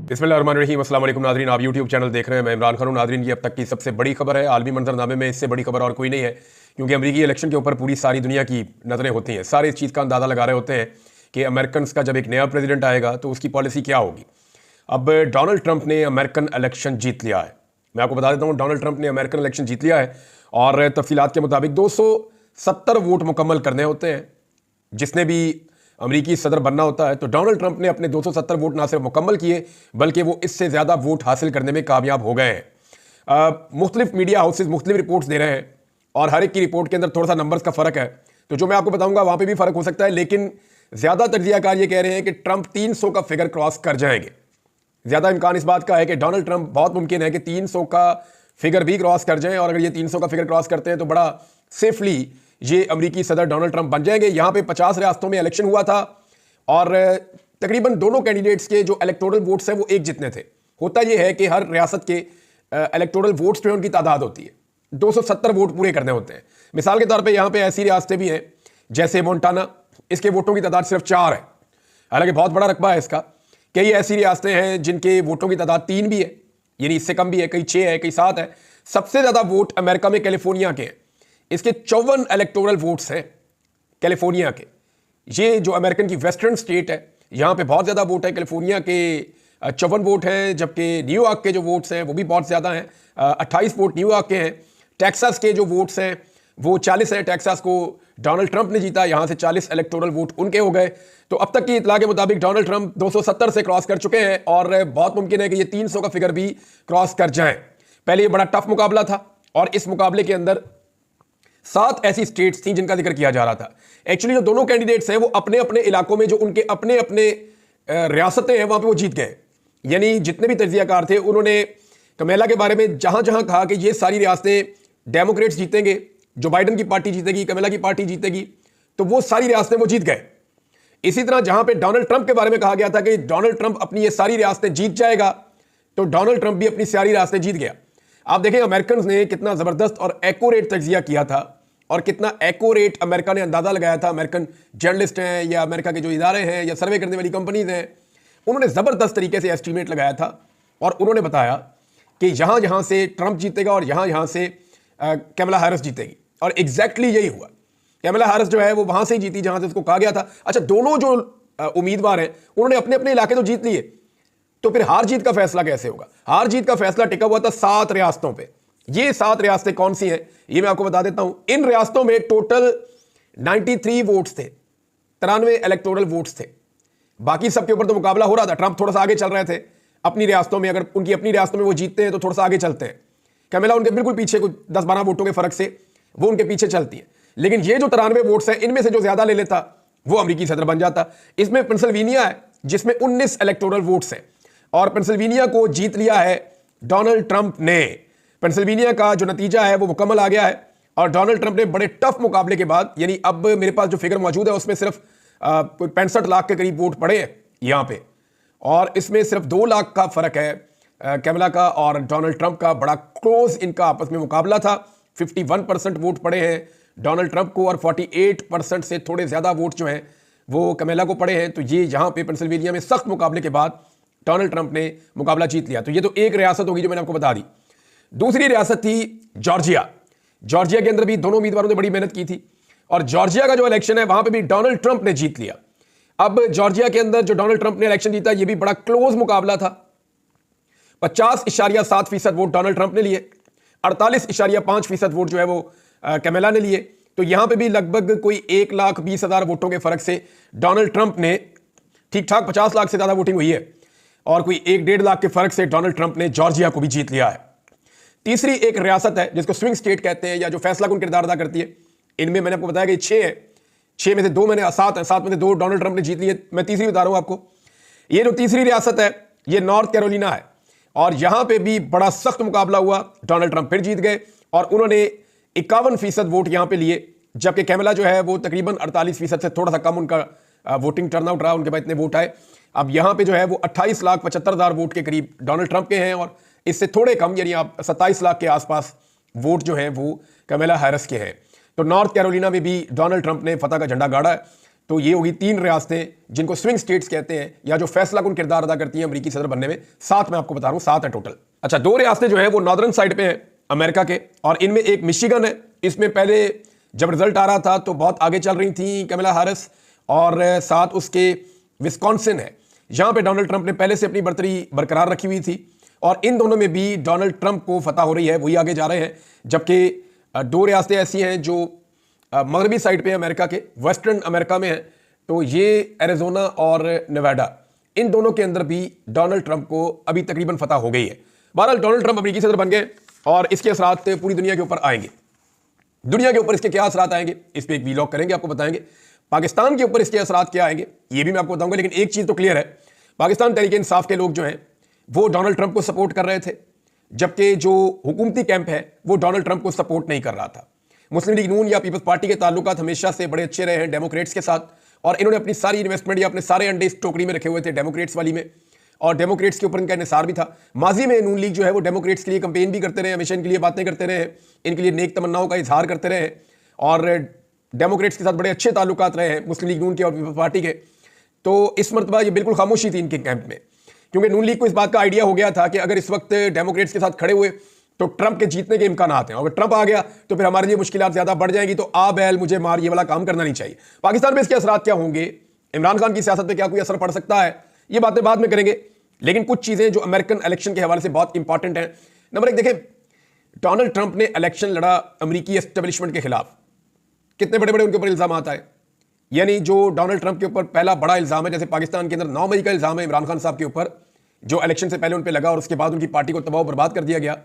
बिस्मिल्लाहिर्रहमानिर्रहीम। अस्सलाम वालेकुम नाज़रीन, आप यूट्यूब चैनल देख रहे हैं। मैं इमरान खान हूं। नाज़रीन, ये अब तक की सबसे बड़ी खबर है। आलमी मंजरनामे में इससे बड़ी खबर और कोई नहीं है, क्योंकि अमरीकी इलेक्शन के ऊपर पूरी सारी दुनिया की नज़रें होती हैं। सारे इस चीज़ का अंदाज़ा लगा रहे होते हैं कि अमेरिकन का जब एक नया प्रेसिडेंट आएगा तो उसकी पॉलिसी क्या होगी। अब डोनाल्ड ट्रंप ने अमेरिकन इलेक्शन जीत लिया है। मैं आपको बता देता हूँ, डोनाल्ड ट्रंप ने अमेरिकन इलेक्शन जीत लिया है और तफसीलात के मुताबिक 270 वोट मुकम्मल करने होते हैं। जिसने भी अमरीकी सदर बनना होता है तो डोनाल्ड ट्रंप ने अपने 270 वोट ना सिर्फ मुकम्मल किए, बल्कि वो इससे ज़्यादा वोट हासिल करने में कामयाब हो गए हैं। मुख्तलिफ मीडिया हाउसेज मुख्तलिफ रिपोर्ट्स दे रहे हैं और हर एक की रिपोर्ट के अंदर थोड़ा सा नंबर्स का फ़र्क है। तो जो मैं आपको बताऊंगा वहाँ पे भी फ़र्क हो सकता है, लेकिन ज़्यादा तज्ज़ियाकार ये कह रहे हैं कि ट्रंप 300 का फिगर क्रॉस कर जाएंगे। ज़्यादा इम्कान इस बात का है कि डोनाल्ड ट्रंप बहुत मुमकिन है कि 300 का फिगर भी क्रॉस कर जाएं, और अगर ये 300 का फिगर क्रॉस करते हैं तो बड़ा सेफली ये अमरीकी सदर डोनाल्ड ट्रंप बन जाएंगे। यहाँ पे 50 रियासतों में इलेक्शन हुआ था और तकरीबन दोनों कैंडिडेट्स के जो इलेक्टोरल वोट्स हैं वो एक जितने थे। होता यह है कि हर रियासत के इलेक्टोरल वोट्स जो है उनकी तादाद होती है, 270 वोट पूरे करने होते हैं। मिसाल के तौर पे यहाँ पे ऐसी रियासतें भी हैं जैसे मोन्टाना, इसके वोटों की तादाद सिर्फ 4 है। हालांकि बहुत बड़ा रकबा है इसका। कई ऐसी रियासतें हैं जिनके वोटों की तादाद 3 भी है, यानी इससे कम भी है, कई 6 है, कई 7 है। सबसे ज़्यादा वोट अमेरिका में कैलिफोर्निया के हैं। इसके 54 इलेक्टोरल वोट्स हैं कैलिफोर्निया के। ये जो अमेरिकन की वेस्टर्न स्टेट है, यहाँ पे बहुत ज़्यादा वोट है। कैलिफोर्निया के 54 वोट हैं, जबकि न्यूयॉर्क के जो वोट्स हैं वो भी बहुत ज़्यादा हैं। 28 वोट न्यूयॉर्क के हैं। टेक्सास के जो वोट्स हैं वो 40 हैं। टेक्सास को डोनाल्ड ट्रंप ने जीता, यहाँ से 40 इलेक्टोरल वोट उनके हो गए। तो अब तक की इतला के मुताबिक डोनाल्ड ट्रंप 270 से क्रॉस कर चुके हैं और बहुत मुमकिन है कि ये 300 का फिगर भी क्रॉस कर जाएं। पहले ये बड़ा टफ मुकाबला था और इस मुकाबले के अंदर 7 ऐसी स्टेट्स थी जिनका जिक्र किया जा रहा था। एक्चुअली जो दोनों कैंडिडेट्स हैं वो अपने अपने इलाकों में जो उनके अपने अपने रियासतें हैं वहां पे वो जीत गए। यानी जितने भी तज्जियाकार थे उन्होंने कमेला के बारे में जहां जहां कहा कि ये सारी रियासतें डेमोक्रेट्स जीतेंगे, जो बाइडन की पार्टी जीतेगी, कमेला की पार्टी जीतेगी, तो वो सारी रियासतें वो जीत गए। इसी तरह जहां पे डोनाल्ड ट्रंप के बारे में कहा गया था कि डोनाल्ड ट्रंप अपनी ये सारी रियासतें जीत जाएगा, तो डोनाल्ड ट्रंप भी अपनी सारी रियासतें जीत गया। आप देखें अमेरिकन ने कितना जबरदस्त और एक्यूरेट तज्जिया किया था और कितना एक्यूरेट अमेरिका ने अंदाजा लगाया था। अमेरिकन जर्नलिस्ट हैं या अमेरिका के जो इदारे हैं या सर्वे करने वाली कंपनीज हैं, उन्होंने ज़बरदस्त तरीके से एस्टीमेट लगाया था और उन्होंने बताया कि यहाँ यहाँ से ट्रंप जीतेगा और यहाँ यहाँ से कैमला हैरिस जीतेगी। और एग्जैक्टली यही हुआ। कैमला हैरिस जो है वो वहाँ से ही जीती जहाँ से उसको कहा गया था। अच्छा, दोनों जो उम्मीदवार हैं उन्होंने अपने अपने इलाके तो जीत लिए, तो फिर हार जीत का फैसला कैसे होगा? हार जीत का फैसला टिका हुआ था 7 रियासतों पर। ये 7 रियासतें कौन सी हैं ये मैं आपको बता देता हूं। इन रियासतों में टोटल 93 वोट्स थे, 93 इलेक्टोरल वोट्स थे। बाकी सबके ऊपर तो मुकाबला हो रहा था। ट्रंप थोड़ा सा आगे चल रहे थे अपनी रियासतों में। अगर उनकी अपनी रियासतों में वो जीतते हैं तो थोड़ा सा आगे चलते हैं। कैमला उनके बिल्कुल पीछे, कुछ 10-12 वोटों के फर्क से वो उनके पीछे चलती है। लेकिन ये जो 93 वोट्स हैं, इनमें से जो ज्यादा ले लेता वो अमरीकी सदर बन जाता। इसमें पेंसिल्वेनिया है जिसमें 19 इलेक्टोरल वोट्स हैं और पेंसिल्वेनिया को जीत लिया है डोनाल्ड ट्रंप ने। पेंसिल्वेनिया का जो नतीजा है वो मुकम्मल आ गया है और डोनाल्ड ट्रंप ने बड़े टफ मुकाबले के बाद, यानी अब मेरे पास जो फिगर मौजूद है उसमें सिर्फ 65 लाख के करीब वोट पड़े हैं यहाँ पे, और इसमें सिर्फ 2 लाख का फर्क है कैमला का और डोनाल्ड ट्रंप का। बड़ा क्लोज इनका आपस में मुकाबला था। 51% वोट पड़े हैं डोनाल्ड ट्रंप को और 48% से थोड़े ज्यादा वोट जो हैं वो कैमला को पड़े हैं। तो ये यहाँ पे पेंसिल्वेनिया में सख्त मुकाबले के बाद डोनाल्ड ट्रंप ने मुकाबला जीत लिया। तो ये तो एक रियासत होगी जो मैंने आपको बता दी। दूसरी रियासत थी जॉर्जिया। जॉर्जिया के अंदर भी दोनों उम्मीदवारों ने बड़ी मेहनत की थी और जॉर्जिया का जो इलेक्शन है वहां पे भी डोनाल्ड ट्रंप ने जीत लिया। अब जॉर्जिया के अंदर जो डोनाल्ड ट्रंप ने इलेक्शन जीता, ये भी बड़ा क्लोज मुकाबला था। 50.7% वोट डोनाल्ड ट्रंप ने लिए, 48.5% वोट जो है वो कैमला ने लिए। तो यहां पे भी लगभग कोई 1,20,000 वोटों के फर्क से डोनाल्ड ट्रंप ने, ठीक ठाक 50 लाख से ज्यादा वोटिंग हुई है और कोई 1-1.5 लाख के फर्क से डोनाल्ड ट्रंप ने जॉर्जिया को भी जीत लिया है। तीसरी एक रियासत है जिसको स्विंग स्टेट कहते हैं या जो फैसला कुन किरदार अदा करती है। इनमें मैंने आपको बताया कि 6 है, 6 में से 2 मैंने 7 है, 7 में से 2 डोनाल्ड ट्रंप ने जीत लिए। मैं तीसरी बता रहा हूं आपको। ये जो तीसरी रियासत है ये नॉर्थ कैरोलिना है और यहां पे भी बड़ा सख्त मुकाबला हुआ। डोनाल्ड ट्रंप फिर जीत गए और उन्होंने 51% वोट यहां पे लिए, जबकि कैमला जो है वो तकरीबन 48% से थोड़ा सा कम उनका वोटिंग टर्नआउट रहा, उनके पास इतने वोट आए। अब यहां पे जो है वो 28,75,000 वोट के करीब डोनाल्ड ट्रंप के हैं और इससे थोड़े कम, यानी आप 27 लाख के आसपास वोट जो हैं वो कैमला हैरिस के हैं। तो नॉर्थ कैरोलिना में भी डोनाल्ड ट्रंप ने फतह का झंडा गाड़ा है। तो ये होगी 3 रियासतें जिनको स्विंग स्टेट्स कहते हैं, या जो फैसला कुन किरदार अदा करती हैं अमेरिकी सदर बनने में। 7 मैं आपको बता रहा हूं, 7 है टोटल। अच्छा, 2 रियासतें जो है वो नॉर्दर्न साइड पे हैं अमेरिका के, और इनमें एक मिशिगन है। इसमें पहले जब रिजल्ट आ रहा था तो बहुत आगे चल रही थी कमला हैरिस, और साथ उसके विस्कॉन्सिन है, जहां पे डोनाल्ड ट्रंप ने पहले से अपनी बढ़तरी बरकरार रखी हुई थी, और इन दोनों में भी डोनाल्ड ट्रंप को फतह हो रही है, वही आगे जा रहे हैं। जबकि 2 रियासतें ऐसी हैं जो मगरबी साइड पे अमेरिका के, वेस्टर्न अमेरिका में है, तो ये एरिजोना और नेवाडा, इन दोनों के अंदर भी डोनाल्ड ट्रंप को अभी तकरीबन फतह हो गई है। बहरहाल डोनाल्ड ट्रंप अमेरिकी सदर बन गए, और इसके असरात पूरी दुनिया के ऊपर आएंगे। दुनिया के ऊपर इसके क्या असरात आएंगे, इस पर एक वीलॉग करेंगे, आपको बताएंगे। पाकिस्तान के ऊपर इसके असरात क्या आएंगे, ये भी मैं आपको बताऊंगा। लेकिन एक चीज तो क्लियर है, पाकिस्तान तहरीक इंसाफ के लोग जो हैं वो डोनाल्ड ट्रंप को सपोर्ट कर रहे थे, जबकि जो हुकूमती कैंप है वो डोनाल्ड ट्रंप को सपोर्ट नहीं कर रहा था। मुस्लिम लीग नून या पीपल्स पार्टी के ताल्लुकात हमेशा से बड़े अच्छे रहे हैं डेमोक्रेट्स के साथ, और इन्होंने अपनी सारी इन्वेस्टमेंट या अपने सारे अंडे इस टोकरी में रखे हुए थे डेमोक्रेट्स वाली में, और डेमोक्रेट्स के ऊपर इनका इंहिसार भी था। माजी में नून लीग जो है वो डेमोक्रेट्स के लिए कंपेन भी करते रहे, हमेशा इनके लिए बातें करते रहे, इनके लिए नेक तमन्नाओं का इजहार करते रहे, और डेमोक्रेट्स के साथ बड़े अच्छे ताल्लुकात रहे हैं मुस्लिम लीग नून के और पीपल्स पार्टी के। तो इस मरतबा ये बिल्कुल खामोशी थी इनके कैंप में, क्योंकि नून लीग को इस बात का आइडिया हो गया था कि अगर इस वक्त डेमोक्रेट्स के साथ खड़े हुए तो ट्रंप के जीतने के इम्कान हैं, और अगर ट्रंप आ गया तो फिर हमारे लिए मुश्किलात ज्यादा बढ़ जाएंगी, तो आ बैल मुझे मार ये वाला काम करना नहीं चाहिए। पाकिस्तान में इसके असरात क्या होंगे, इमरान खान की सियासत पे क्या कोई असर पड़ सकता है, ये बातें बाद में करेंगे। लेकिन कुछ चीजें जो अमेरिकन इलेक्शन के हवाले से बहुत इंपॉर्टेंट हैं। नंबर 1 देखें, डोनाल्ड ट्रंप ने इलेक्शन लड़ा अमेरिकी एस्टेब्लिशमेंट के खिलाफ। कितने बड़े बड़े उनके ऊपर इल्जाम आता है, यानी जो डोनाल्ड ट्रंप के ऊपर पहला बड़ा इल्जाम है, जैसे पाकिस्तान के अंदर 9 मई का इल्जाम है इमरान खान साहब के ऊपर, जो इलेक्शन से पहले उन पर लगा और उसके बाद उनकी पार्टी को तबाह बर्बाद कर दिया गया।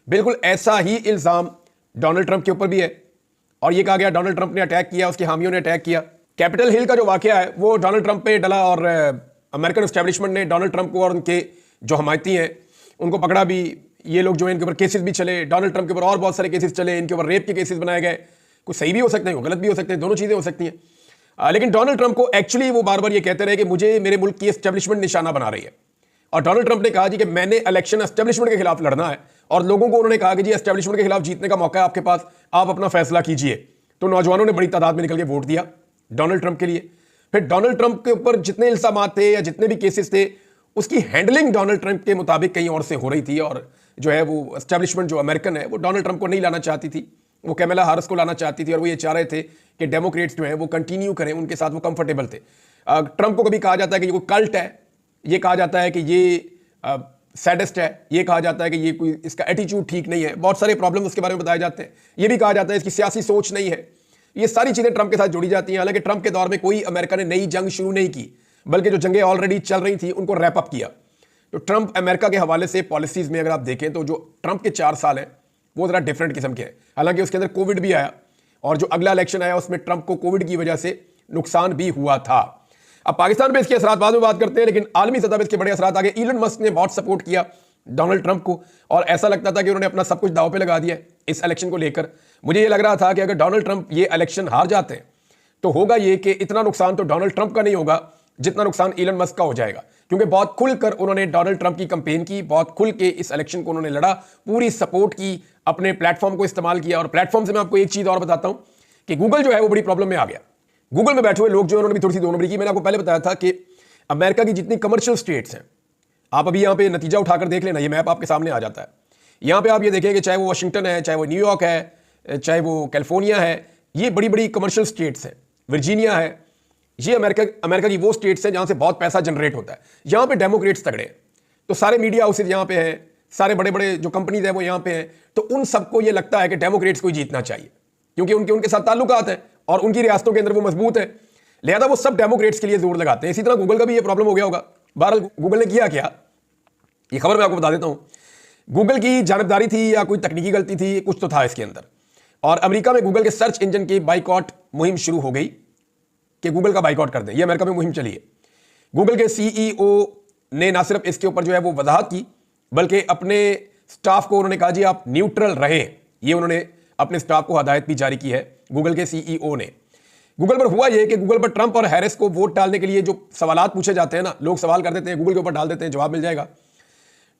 बिल्कुल ऐसा ही इल्जाम डोनाल्ड ट्रंप के ऊपर भी है, और यह कहा गया डोनाल्ड ट्रंप ने अटैक किया, उसके हामियों ने अटैक किया। कैपिटल हिल का जो वाकया है वो डोनाल्ड ट्रंप पे डला, और अमेरिकन एस्टेब्लिशमेंट ने डोनाल्ड ट्रंप को और उनके जो हमायती हैं उनको पकड़ा भी। ये लोग जो है इनके ऊपर केसेस भी चले, डोनाल्ड ट्रंप के ऊपर और बहुत सारे केसेस चले, इनके ऊपर रेप के केसेस बनाए गए। कुछ सही भी हो सकते हैं, गलत भी हो सकते हैं, दोनों चीजें हो सकती हैं। लेकिन डोनाल्ड ट्रंप को एक्चुअली वो बार बार ये कहते रहे कि मुझे मेरे मुल्क की एस्टेब्लिशमेंट निशाना बना रही है, और डोनाल्ड ट्रंप ने कहा जी कि मैंने इलेक्शन एस्टेब्लिशमेंट के खिलाफ लड़ना है, और लोगों को उन्होंने कहा कि जी एस्टेब्लिशमेंट के खिलाफ जीतने का मौका है आपके पास, आप अपना फैसला कीजिए। तो नौजवानों ने बड़ी तादाद में निकल के वोट दिया डोनाल्ड ट्रंप के लिए। फिर डोनाल्ड ट्रंप के ऊपर जितने इल्जाम थे या जितने भी केसेस थे, उसकी हैंडलिंग डोनाल्ड ट्रंप के मुताबिक कहीं और से हो रही थी, और जो है वो एस्टेब्लिशमेंट जो अमेरिकन है वो डोनाल्ड ट्रंप को नहीं लाना चाहती थी, वो कैमला हैरिस को लाना चाहती थी, और वो ये चाह रहे थे कि डेमोक्रेट्स जो है वो कंटिन्यू करें, उनके साथ वो कंफर्टेबल थे। ट्रंप को कभी कहा जाता है कि ये कोई कल्ट है, ये कहा जाता है कि ये सैडिस्ट है, ये कहा जाता है कि ये कोई इसका एटीट्यूड ठीक नहीं है, बहुत सारे प्रॉब्लम उसके बारे में बताए जाते हैं। ये भी कहा जाता है इसकी सियासी सोच नहीं है। ये सारी चीजें ट्रंप के साथ जुड़ी जाती हैं। हालांकि ट्रंप के दौर में कोई अमेरिका ने नई जंग शुरू नहीं की, बल्कि जो जंगें ऑलरेडी चल रही थी उनको रैप अप किया। तो ट्रंप अमेरिका के हवाले से पॉलिसीज में अगर आप देखें तो जो ट्रंप के 4 साल हैं वो जरा डिफरेंट किस्म के हैं। हालांकि उसके अंदर कोविड भी आया, और जो अगला इलेक्शन आया उसमें ट्रंप को कोविड की वजह से नुकसान भी हुआ था। अब पाकिस्तान में इसके असरात बाद में बात करते हैं, लेकिन आलमी सतह पर इसके बड़े असरात आगे। इलन मस्क ने बहुत सपोर्ट किया डोनाल्ड ट्रंप को, और ऐसा लगता था कि उन्होंने अपना सब कुछ दांव पे लगा दिया इस इलेक्शन को लेकर। मुझे ये लग रहा था कि अगर डोनाल्ड ट्रंप ये इलेक्शन हार जाते हैं तो होगा ये कि इतना नुकसान तो डोनाल्ड ट्रंप का नहीं होगा जितना नुकसान इलन मस्क का हो जाएगा, क्योंकि बहुत खुलकर उन्होंने डोनाल्ड ट्रंप की कंपेन की, बहुत खुल के इस इलेक्शन को उन्होंने लड़ा, पूरी सपोर्ट की, अपने प्लेटफॉर्म को इस्तेमाल किया। और प्लेटफॉर्म से मैं आपको एक चीज और बताता हूं कि गूगल जो है वो बड़ी प्रॉब्लम में आ गया। गूगल में बैठे हुए लोग जो है उन्होंने भी थोड़ी सी 2 नंबरी की। मैंने आपको पहले बताया था कि अमेरिका की जितनी कमर्शियल स्टेट्स हैं, आप अभी यहां पे नतीजा उठाकर देख लेना, ये मैप आपके सामने आ जाता है। यहां पे आप ये देखेंगे, चाहे वो वाशिंगटन है, चाहे वो न्यूयॉर्क है, चाहे वो कैलिफोर्निया है, ये बड़ी बड़ी कमर्शियल स्टेट्स हैं। वर्जीनिया है, ये अमेरिका की वो स्टेट्स हैं जहां से बहुत पैसा जनरेट होता है। यहां पे डेमोक्रेट्स तगड़े हैं, तो सारे मीडिया हाउसेज यहां पे हैं, सारे बड़े बड़े जो कंपनीज हैं वो यहां पे हैं। तो उन सबको ये लगता है कि डेमोक्रेट्स को ही जीतना चाहिए, क्योंकि उनके साथ ताल्लुकात हैं और उनकी रियासतों के अंदर वो मजबूत है, लिहाजा वो सब डेमोक्रेट्स के लिए जोर लगाते हैं। इसी तरह गूगल का भी ये प्रॉब्लम हो गया होगा। बहरहाल गूगल ने किया क्या, ये खबर मैं आपको बता देता हूं। गूगल की जानबदारी थी या कोई तकनीकी गलती थी, कुछ तो था इसके अंदर, और अमेरिका में गूगल के सर्च इंजन की बाइकॉट मुहिम शुरू हो गई कि गूगल का बाइकॉट कर दें। ये अमेरिका में मुहिम चली है। गूगल के सीईओ ने ना सिर्फ इसके ऊपर जो है वो वजाहत की, बल्कि अपने स्टाफ को उन्होंने कहा जी आप न्यूट्रल रहें। ये उन्होंने अपने स्टाफ को हदायत भी जारी की है गूगल के सीईओ ने। गूगल पर हुआ यह कि गूगल पर ट्रंप और हैरिस को वोट डालने के लिए जो सवालात पूछे जाते हैं ना, लोग सवाल कर देते हैं, गूगल के ऊपर डाल देते हैं, जवाब मिल जाएगा।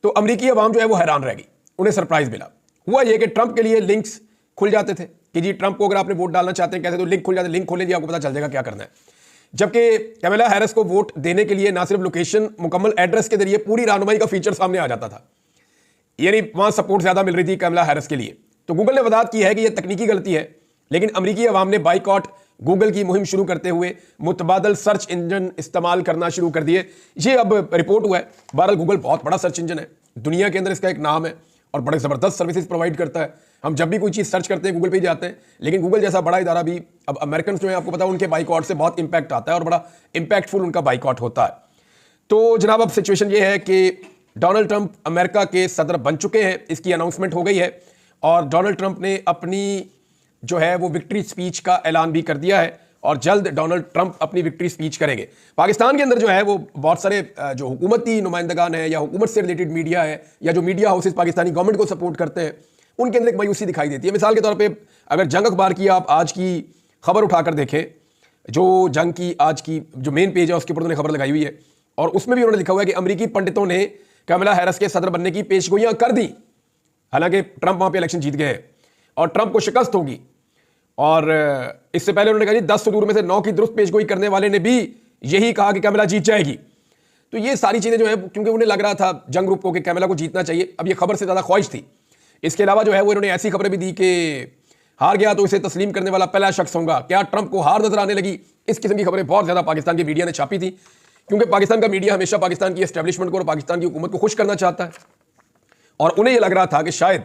तो अमेरिकी अवाम जो है वो हैरान रह गई, उन्हें सरप्राइज मिला। हुआ यह कि ट्रंप के लिए लिंक्स खुल जाते थे कि जी ट्रंप को अगर आपने वोट डालना चाहते हैं कैसे, तो लिंक खुल जाते, लिंक खोलें जी आपको पता चल जाएगा क्या करना है। जबकि कैमला हैरिस को वोट देने के लिए ना सिर्फ लोकेशन, मुकम्मल एड्रेस के जरिए पूरी रहनुमाई का फीचर सामने आ जाता था, यानी वहां सपोर्ट ज्यादा मिल रही थी कैमला हैरिस के लिए। तो गूगल ने वजाहत की है कि यह तकनीकी गलती है, लेकिन अमेरिकी अवाम ने बाइकॉट गूगल की मुहिम शुरू करते हुए मुतबादल सर्च इंजन इस्तेमाल करना शुरू कर दिए। ये अब रिपोर्ट हुआ है। बहरहाल गूगल बहुत बड़ा सर्च इंजन है, दुनिया के अंदर इसका एक नाम है और बड़े ज़बरदस्त सर्विसेज प्रोवाइड करता है। हम जब भी कोई चीज़ सर्च करते हैं गूगल पे ही जाते हैं, लेकिन गूगल जैसा बड़ा इदारा भी, अब अमेरिकन जो है आपको पता है उनके बाइकॉट से बहुत इंपैक्ट आता है और बड़ा इंपैक्टफुल उनका बाइकॉट होता है। तो जनाब अब सिचुएशन ये है कि डोनाल्ड ट्रंप अमेरिका के सदर बन चुके हैं, इसकी अनाउंसमेंट हो गई है और डोनाल्ड ट्रंप ने अपनी जो है वो विक्ट्री स्पीच का ऐलान भी कर दिया है और जल्द डोनाल्ड ट्रंप अपनी विक्ट्री स्पीच करेंगे। पाकिस्तान के अंदर जो है वो बहुत सारे जो हुकूमती नुमाइंदगान है या हुकूमत से रिलेटेड मीडिया है या जो मीडिया हाउसेस पाकिस्तानी गवर्नमेंट को सपोर्ट करते हैं, उनके अंदर एक मायूसी दिखाई देती है। मिसाल के तौर पे अगर जंग अखबार की आप आज की खबर उठाकर देखें, जो जंग की आज की जो मेन पेज है उसके ऊपर उन्होंने खबर लगाई हुई है और उसमें भी उन्होंने लिखा हुआ है कि अमेरिकी पंडितों ने कैमला हैरिस के सदर बनने की पेशगोइयां कर दी। हालांकि ट्रंप वहां पे इलेक्शन जीत गए हैं और ट्रंप को शिकस्त होगी। और इससे पहले उन्होंने कहा 10 सुदूर में से 9 की दुरुस्त पेशगोई करने वाले ने भी यही कहा कि कैमला जीत जाएगी। तो ये सारी चीजें जो है, क्योंकि उन्हें लग रहा था जंग ग्रुप को कि कैमला को जीतना चाहिए, अब ये खबर से ज्यादा ख्वाहिश थी। इसके अलावा जो है वो इन्होंने ऐसी खबरें भी दी कि हार गया तो इसे तस्लीम करने वाला पहला शख्स होगा। क्या ट्रंप को हार नजर आने लगी? इस किस्म की खबरें बहुत ज्यादा पाकिस्तान की मीडिया ने छापी थी, क्योंकि पाकिस्तान का मीडिया हमेशा पाकिस्तान की एस्टेब्लिशमेंट को और पाकिस्तान की हुकूमत को खुश करना चाहता है और उन्हें यह लग रहा था कि शायद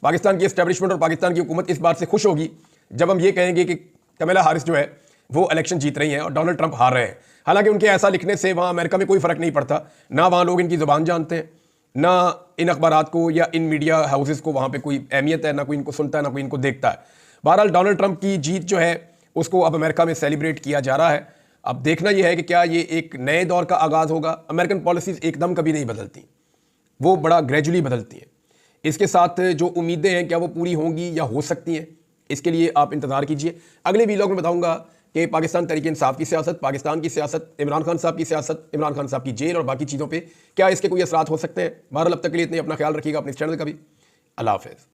पाकिस्तान की एस्टेब्लिशमेंट और पाकिस्तान की हुकूमत इस बात से खुश होगी जब हम ये कहेंगे कि कैमला हैरिस जो है वो इलेक्शन जीत रही हैं और डोनाल्ड ट्रंप हार रहे हैं। हालांकि उनके ऐसा लिखने से वहाँ अमेरिका में कोई फ़र्क नहीं पड़ता, ना वहाँ लोग इनकी ज़ुबान जानते हैं, ना इन अखबारात को या इन मीडिया हाउसेस को वहाँ पे कोई अहमियत है, ना कोई इनको सुनता है, ना कोई इनको देखता है। बहरहाल डोनाल्ड ट्रंप की जीत जो है उसको अब अमेरिका में सेलिब्रेट किया जा रहा है। अब देखना यह है कि क्या ये एक नए दौर का आगाज़ होगा। अमेरिकन पॉलिसीज़ एकदम कभी नहीं बदलती, वो बड़ा ग्रेजुअली बदलती हैं। इसके साथ जो उम्मीदें हैं क्या वो पूरी होंगी या हो सकती हैं, इसके लिए आप इंतज़ार कीजिए। अगले वीलॉग में बताऊंगा कि पाकिस्तान तहरीक इंसाफ की सियासत, पाकिस्तान की सियासत, इमरान खान साहब की सियासत, इमरान खान साहब की जेल और बाकी चीज़ों पे क्या इसके कोई असरात हो सकते हैं। बहरहाल अब तक के लिए इतने अपना ख्याल रखिएगा, अपने इस चैनल का भी। अल्लाह हाफ़िज़।